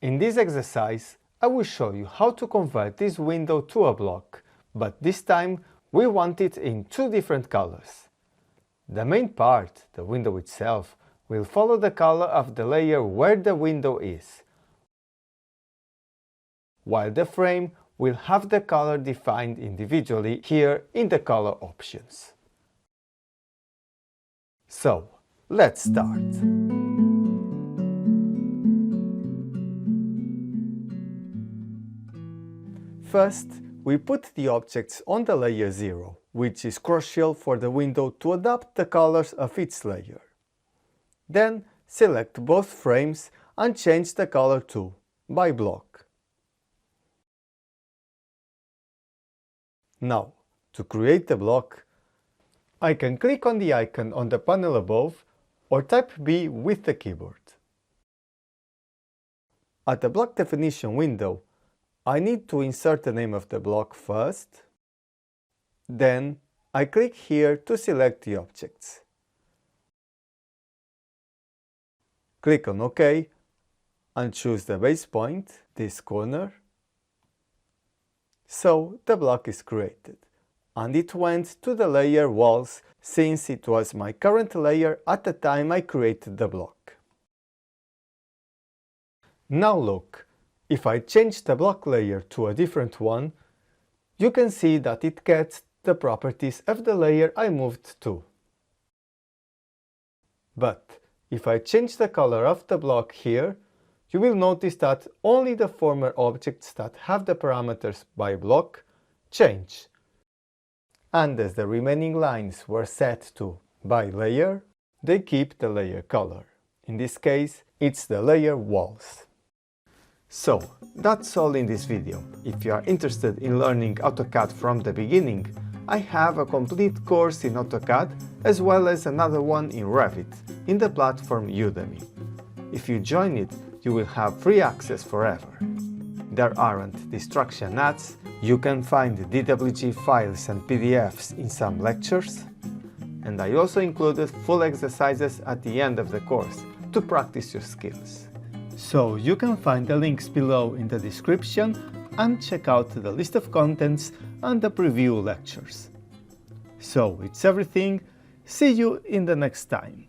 In this exercise, I will show you how to convert this window to a block, but this time we want it in two different colors. The main part, the window itself, will follow the color of the layer where the window is, while the frame will have the color defined individually here in the color options. So, let's start. First, we put the objects on the layer 0, which is crucial for the window to adapt the colors of its layer. Then, select both frames and change the color to ByBlock. Now, to create the block, I can click on the icon on the panel above or type B with the keyboard. At the block definition window, I need to insert the name of the block first. Then, I click here to select the objects. Click on OK and choose the base point, this corner. So, the block is created, and it went to the layer walls since it was my current layer at the time I created the block. Now look, if I change the block layer to a different one, you can see that it gets the properties of the layer I moved to. But if I change the color of the block here, you will notice that only the former objects that have the parameters ByBlock change. And as the remaining lines were set to ByLayer, they keep the layer color. In this case, it's the layer walls. So, that's all in this video. If you are interested in learning AutoCAD from the beginning, I have a complete course in AutoCAD as well as another one in Revit in the platform Udemy. If you join it, you will have free access forever. There aren't distraction ads, you can find DWG files and PDFs in some lectures, and I also included full exercises at the end of the course to practice your skills. So you can find the links below in the description and check out the list of contents and the preview lectures. So it's everything, see you in the next time.